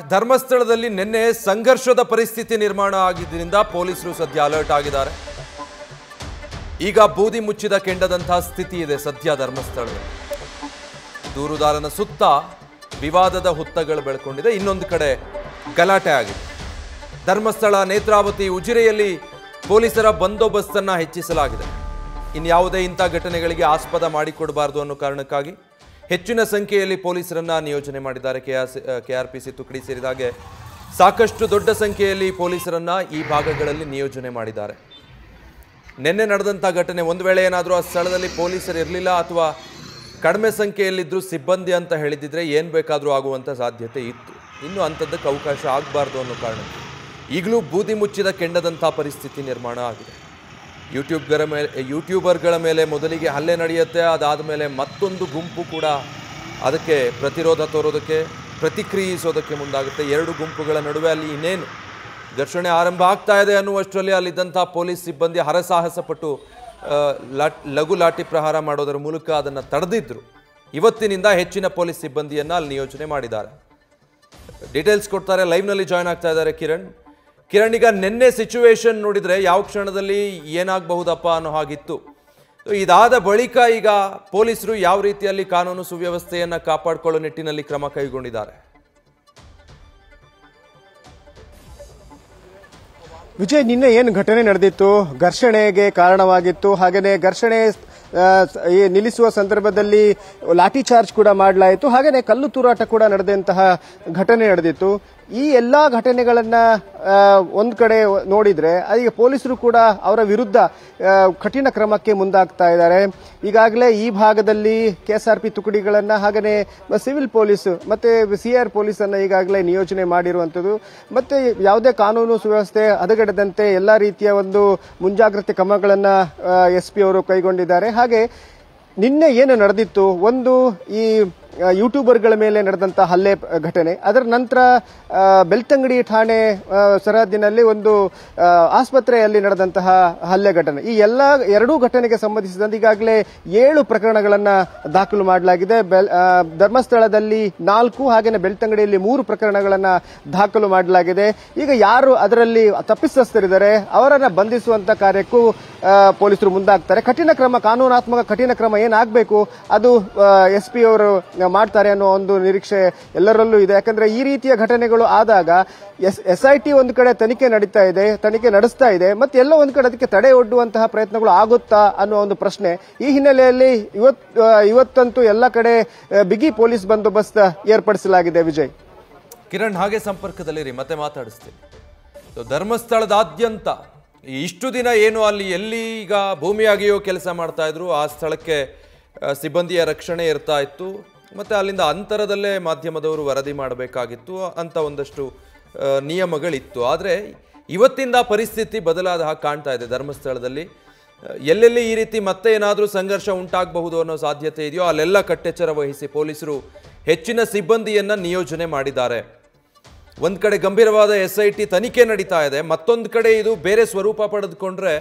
ಧರ್ಮಸ್ಥಳದಲ್ಲಿ ನಿನ್ನೆ ಸಂಘರ್ಷದ ಪರಿಸ್ಥಿತಿ ನಿರ್ಮಾಣ ಆಗಿದ್ದರಿಂದ ಪೊಲೀಸರು ಸದ್ಯ ಅಲರ್ಟ್ ಆಗಿದ್ದಾರೆ. ಈಗ ಬೂದಿ ಮುಚ್ಚಿದ ಕೆಂಡದಂತಹ ಸ್ಥಿತಿ ಇದೆ ಸದ್ಯ ಧರ್ಮಸ್ಥಳದಲ್ಲಿ. ದೂರುದಾರನ ಸುತ್ತ ವಿವಾದದ ಹುತ್ತಗಳು ಬೆಳ್ಕೊಂಡಿದೆ. ಇನ್ನೊಂದು ಕಡೆ ಗಲಾಟೆ ಆಗಿದೆ. ಧರ್ಮಸ್ಥಳ, ನೇತ್ರಾವತಿ, ಉಜಿರೆಯಲ್ಲಿ ಪೊಲೀಸರ ಬಂದೋಬಸ್ತನ್ನ ಹೆಚ್ಚಿಸಲಾಗಿದೆ. ಇನ್ಯಾವುದೇ ಇಂಥ ಘಟನೆಗಳಿಗೆ ಆಸ್ಪದ ಮಾಡಿಕೊಡಬಾರದು ಅನ್ನೋ ಕಾರಣಕ್ಕಾಗಿ ಹೆಚ್ಚಿನ ಸಂಖ್ಯೆಯಲ್ಲಿ ಪೊಲೀಸರನ್ನ ನಿಯೋಜನೆ ಮಾಡಿದ್ದಾರೆ. ಕೆಆರ್ಪಿಸಿ ತುಕಡಿ ಸೇರಿದಾಗೆ ಸಾಕಷ್ಟು ದೊಡ್ಡ ಸಂಖ್ಯೆಯಲ್ಲಿ ಪೊಲೀಸರನ್ನ ಈ ಭಾಗಗಳಲ್ಲಿ ನಿಯೋಜನೆ ಮಾಡಿದ್ದಾರೆ. ನಿನ್ನೆ ನಡೆದಂಥ ಘಟನೆ, ಒಂದು ವೇಳೆ ಏನಾದರೂ ಆ ಸ್ಥಳದಲ್ಲಿ ಪೊಲೀಸರು ಇರಲಿಲ್ಲ ಅಥವಾ ಕಡಿಮೆ ಸಂಖ್ಯೆಯಲ್ಲಿದ್ದರೂ ಸಿಬ್ಬಂದಿ ಅಂತ ಹೇಳಿದಿದ್ರೆ ಏನು ಬೇಕಾದರೂ ಆಗುವಂಥ ಸಾಧ್ಯತೆ ಇತ್ತು. ಇನ್ನು ಅಂಥದ್ದಕ್ಕೆ ಅವಕಾಶ ಆಗಬಾರ್ದು ಅನ್ನೋ ಕಾರಣಕ್ಕೆ ಈಗಲೂ ಬೂದಿ ಮುಚ್ಚಿದ ಕೆಂಡದಂಥ ಪರಿಸ್ಥಿತಿ ನಿರ್ಮಾಣ ಆಗಿದೆ. ಯೂಟ್ಯೂಬರ್ಗಳ ಮೇಲೆ ಮೊದಲಿಗೆ ಹಲ್ಲೆ ನಡೆಯುತ್ತೆ. ಅದಾದ ಮೇಲೆ ಮತ್ತೊಂದು ಗುಂಪು ಕೂಡ ಅದಕ್ಕೆ ಪ್ರತಿರೋಧ ತೋರೋದಕ್ಕೆ, ಪ್ರತಿಕ್ರಿಯಿಸೋದಕ್ಕೆ ಮುಂದಾಗುತ್ತೆ. ಎರಡು ಗುಂಪುಗಳ ನಡುವೆ ಅಲ್ಲಿ ಇನ್ನೇನು ಘರ್ಷಣೆ ಆರಂಭ ಆಗ್ತಾ ಇದೆ ಅನ್ನುವಷ್ಟರಲ್ಲಿ ಅಲ್ಲಿದ್ದಂಥ ಪೊಲೀಸ್ ಸಿಬ್ಬಂದಿ ಹರಸಾಹಸ ಪಟ್ಟು ಲಘು ಲಾಠಿ ಪ್ರಹಾರ ಮಾಡೋದರ ಮೂಲಕ ಅದನ್ನು ತಡೆದಿದ್ರು. ಇವತ್ತಿನಿಂದ ಹೆಚ್ಚಿನ ಪೊಲೀಸ್ ಸಿಬ್ಬಂದಿಯನ್ನು ಅಲ್ಲಿ ನಿಯೋಜನೆ ಮಾಡಿದ್ದಾರೆ. ಡೀಟೇಲ್ಸ್ ಕೊಡ್ತಾರೆ. ಲೈವ್ನಲ್ಲಿ ಜಾಯ್ನ್ ಆಗ್ತಾ ಇದ್ದಾರೆ ಕಿರಣ್. ಈಗ ನಿನ್ನೆ ಸಿಚುವೇಶನ್ ನೋಡಿದರೆ ಯಾವ ಕ್ಷಣದಲ್ಲಿ ಏನಾಗಬಹುದಪ್ಪ ಅನ್ನೋ ಹಾಗಿತ್ತು. ಇದಾದ ಬಳಿಕ ಈಗ ಪೊಲೀಸರು ಯಾವ ರೀತಿಯಲ್ಲಿ ಕಾನೂನು ಸುವ್ಯವಸ್ಥೆಯನ್ನು ಕಾಪಾಡಿಕೊಳ್ಳೋ ನಿಟ್ಟಿನಲ್ಲಿ ಕ್ರಮ ಕೈಗೊಂಡಿದ್ದಾರೆ? ವಿಜಯ್, ನಿನ್ನೆ ಏನು ಘಟನೆ ನಡೆದಿತ್ತು, ಘರ್ಷಣೆಗೆ ಕಾರಣವಾಗಿತ್ತು. ಹಾಗೆಯೇ ಘರ್ಷಣೆ ನಿಲ್ಲಿಸುವ ಸಂದರ್ಭದಲ್ಲಿ ಲಾಠಿ ಚಾರ್ಜ್ ಕೂಡ ಮಾಡಲಾಯಿತು. ಹಾಗೆಯೇ ಕಲ್ಲು ತೂರಾಟ ಕೂಡ ನಡೆದಂತಹ ಘಟನೆ ನಡೆದಿತ್ತು. ಈ ಎಲ್ಲಾ ಘಟನೆಗಳನ್ನ ಒಂದ್ ಕಡೆ ನೋಡಿದ್ರೆ ಈಗ ಪೊಲೀಸರು ಕೂಡ ಅವರ ವಿರುದ್ಧ ಕಠಿಣ ಕ್ರಮಕ್ಕೆ ಮುಂದಾಗ್ತಾ ಇದ್ದಾರೆ. ಈಗಾಗಲೇ ಈ ಭಾಗದಲ್ಲಿ ಕೆಎಸ್ಆರ್ಪಿ ತುಕಡಿಗಳನ್ನ, ಹಾಗೆಯೇ ಸಿವಿಲ್ ಪೊಲೀಸ್ ಮತ್ತೆ ಸಿಆರ್ ಪೊಲೀಸ್ ಅನ್ನ ಈಗಾಗಲೇ ನಿಯೋಜನೆ ಮಾಡಿರುವಂತದ್ದು. ಮತ್ತೆ ಯಾವುದೇ ಕಾನೂನು ಸುವ್ಯವಸ್ಥೆ ಹದಗೆಡದಂತೆ ಎಲ್ಲಾ ರೀತಿಯ ಒಂದು ಮುಂಜಾಗ್ರತೆ ಕ್ರಮಗಳನ್ನ ಎಸ್ಪಿ ಅವರು ಕೈಗೊಂಡಿದ್ದಾರೆ. ಹಾಗೆ ನಿನ್ನೆ ಏನು ನಡೆದಿತ್ತು, ಒಂದು ಈ ಯೂಟ್ಯೂಬರ್ಗಳ ಮೇಲೆ ನಡೆದಂತಹ ಹಲ್ಲೆ ಘಟನೆ, ಅದರ ನಂತರ ಬೆಳ್ತಂಗಡಿ ಠಾಣೆ ಸರಹದ್ದಿನಲ್ಲಿ ಒಂದು ಆಸ್ಪತ್ರೆಯಲ್ಲಿ ನಡೆದಂತಹ ಹಲ್ಲೆ ಘಟನೆ, ಈ ಎರಡೂ ಘಟನೆಗೆ ಸಂಬಂಧಿಸಿದಂತೆ ಈಗಾಗಲೇ 7 ಪ್ರಕರಣಗಳನ್ನು ದಾಖಲು ಮಾಡಲಾಗಿದೆ. ಧರ್ಮಸ್ಥಳದಲ್ಲಿ 4, ಹಾಗೆಯೇ ಬೆಳ್ತಂಗಡಿಯಲ್ಲಿ 3 ಪ್ರಕರಣಗಳನ್ನು ದಾಖಲು ಮಾಡಲಾಗಿದೆ. ಈಗ ಯಾರು ಅದರಲ್ಲಿ ತಪ್ಪಿತಸ್ಥರಿದ್ದಾರೆ ಅವರನ್ನ ಬಂಧಿಸುವಂತ ಕಾರ್ಯಕ್ಕೂ ಪೊಲೀಸರು ಮುಂದಾಗ್ತಾರೆ. ಕಠಿಣ ಕ್ರಮ, ಕಾನೂನಾತ್ಮಕ ಕಠಿಣ ಕ್ರಮ ಏನಾಗಬೇಕು ಅದು ಎಸ್ಪಿ ಅವರು ಮಾಡ್ತಾರೆ ಅನ್ನೋ ಒಂದು ನಿರೀಕ್ಷೆ ಎಲ್ಲರಲ್ಲೂ ಇದೆ. ಯಾಕಂದ್ರೆ ಈ ರೀತಿಯ ಘಟನೆಗಳು ಆದಾಗ ಎಸ್ಐಟಿ ಒಂದು ಕಡೆ ತನಿಖೆ ನಡೆಸ್ತಾ ಇದೆ, ಮತ್ತೆ ಎಲ್ಲ ಒಂದು ಕಡೆ ಅದಕ್ಕೆ ತಡೆ ಒಡ್ಡುವಂತಹ ಪ್ರಯತ್ನಗಳು ಆಗುತ್ತಾ ಅನ್ನೋ ಒಂದು ಪ್ರಶ್ನೆ. ಈ ಹಿನ್ನೆಲೆಯಲ್ಲಿ ಇವತ್ತಂತೂ ಎಲ್ಲ ಕಡೆ ಬಿಗಿ ಪೊಲೀಸ್ ಬಂದೋಬಸ್ತ್ ಏರ್ಪಡಿಸಲಾಗಿದೆ. ವಿಜಯ್, ಕಿರಣ್ ಹಾಗೆ ಸಂಪರ್ಕದಲ್ಲಿರಿ, ಮತ್ತೆ ಮಾತಾಡಿಸ್ತೀನಿ. ಧರ್ಮಸ್ಥಳದಾದ್ಯಂತ ಇಷ್ಟು ದಿನ ಏನು ಅಲ್ಲಿ ಎಲ್ಲಿ ಈಗ ಭೂಮಿ ಅಗೆಯೋ ಕೆಲಸ ಮಾಡ್ತಾ ಇದ್ರು ಆ ಸ್ಥಳಕ್ಕೆ ಸಿಬ್ಬಂದಿಯ ರಕ್ಷಣೆ ಇರ್ತಾ ಇತ್ತು. ಮತ್ತು ಅಲ್ಲಿಂದ ಅಂತರದಲ್ಲೇ ಮಾಧ್ಯಮದವರು ವರದಿ ಮಾಡಬೇಕಾಗಿತ್ತು ಅಂತ ಒಂದಷ್ಟು ನಿಯಮಗಳಿತ್ತು. ಆದರೆ ಇವತ್ತಿಂದ ಪರಿಸ್ಥಿತಿ ಬದಲಾದ ಹಾಗೆ ಕಾಣ್ತಾ ಇದೆ. ಧರ್ಮಸ್ಥಳದಲ್ಲಿ ಎಲ್ಲೆಲ್ಲಿ ಈ ರೀತಿ ಮತ್ತೆ ಏನಾದರೂ ಸಂಘರ್ಷ ಉಂಟಾಗಬಹುದು ಅನ್ನೋ ಸಾಧ್ಯತೆ ಇದೆಯೋ ಅಲ್ಲೆಲ್ಲ ಕಟ್ಟೆಚ್ಚರ ವಹಿಸಿ ಪೊಲೀಸರು ಹೆಚ್ಚಿನ ಸಿಬ್ಬಂದಿಯನ್ನು ನಿಯೋಜನೆ ಮಾಡಿದ್ದಾರೆ. ಒಂದು ಕಡೆ ಗಂಭೀರವಾದ SIT ತನಿಖೆ ನಡೀತಾ ಇದೆ, ಮತ್ತೊಂದು ಕಡೆ ಇದು ಬೇರೆ ಸ್ವರೂಪ ಪಡೆದುಕೊಂಡ್ರೆ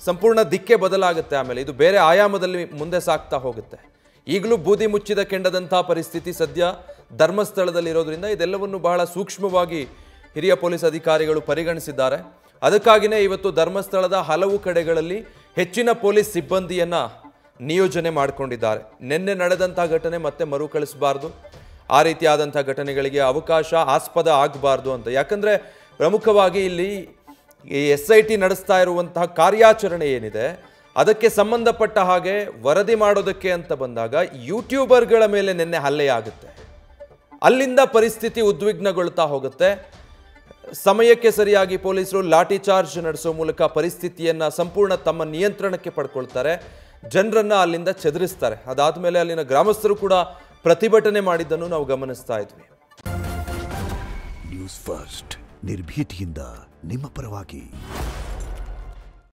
ಸಂಪೂರ್ಣ ದಿಕ್ಕೆ ಬದಲಾಗುತ್ತೆ. ಆಮೇಲೆ ಇದು ಬೇರೆ ಆಯಾಮದಲ್ಲಿ ಮುಂದೆ ಸಾಗ್ತಾ ಹೋಗುತ್ತೆ. ಈಗಲೂ ಬೂದಿ ಮುಚ್ಚಿದ ಕೆಂಡದಂಥ ಪರಿಸ್ಥಿತಿ ಸದ್ಯ ಧರ್ಮಸ್ಥಳದಲ್ಲಿರೋದ್ರಿಂದ ಇದೆಲ್ಲವನ್ನು ಬಹಳ ಸೂಕ್ಷ್ಮವಾಗಿ ಹಿರಿಯ ಪೊಲೀಸ್ ಅಧಿಕಾರಿಗಳು ಪರಿಗಣಿಸಿದ್ದಾರೆ. ಅದಕ್ಕಾಗಿಯೇ ಇವತ್ತು ಧರ್ಮಸ್ಥಳದ ಹಲವು ಕಡೆಗಳಲ್ಲಿ ಹೆಚ್ಚಿನ ಪೊಲೀಸ್ ಸಿಬ್ಬಂದಿಯನ್ನು ನಿಯೋಜನೆ ಮಾಡಿಕೊಂಡಿದ್ದಾರೆ. ನಿನ್ನೆ ನಡೆದಂಥ ಘಟನೆ ಮತ್ತೆ ಮರುಕಳಿಸಬಾರ್ದು, ಆ ರೀತಿಯಾದಂಥ ಘಟನೆಗಳಿಗೆ ಅವಕಾಶ ಆಸ್ಪದ ಆಗಬಾರ್ದು ಅಂತ. ಯಾಕಂದರೆ ಪ್ರಮುಖವಾಗಿ ಇಲ್ಲಿ ಈ SIT ನಡೆಸ್ತಾ ಇರುವಂತಹ ಕಾರ್ಯಾಚರಣೆ ಏನಿದೆ ಅದಕ್ಕೆ ಸಂಬಂಧಪಟ್ಟ ಹಾಗೆ ವರದಿ ಮಾಡೋದಕ್ಕೆ ಅಂತ ಬಂದಾಗ ಯೂಟ್ಯೂಬರ್ಗಳ ಮೇಲೆ ನಿನ್ನೆ ಹಲ್ಲೆಯಾಗುತ್ತೆ. ಅಲ್ಲಿಂದ ಪರಿಸ್ಥಿತಿ ಉದ್ವಿಗ್ನಗೊಳ್ತಾ ಹೋಗುತ್ತೆ. ಸಮಯಕ್ಕೆ ಸರಿಯಾಗಿ ಪೊಲೀಸರು ಲಾಠಿ ಚಾರ್ಜ್ ನಡೆಸೋ ಮೂಲಕ ಪರಿಸ್ಥಿತಿಯನ್ನು ಸಂಪೂರ್ಣ ತಮ್ಮ ನಿಯಂತ್ರಣಕ್ಕೆ ಪಡ್ಕೊಳ್ತಾರೆ, ಜನರನ್ನು ಅಲ್ಲಿಂದ ಚದುರಿಸ್ತಾರೆ. ಅದಾದ ಮೇಲೆ ಅಲ್ಲಿನ ಗ್ರಾಮಸ್ಥರು ಕೂಡ ಪ್ರತಿಭಟನೆ ಮಾಡಿದ್ದನ್ನು ನಾವು ಗಮನಿಸ್ತಾ ಇದ್ವಿ. ನ್ಯೂಸ್ ಫಸ್ಟ್, ನಿರ್ಭೀತಿಯಿಂದ ನಿಮ್ಮ ಪರವಾಗಿ.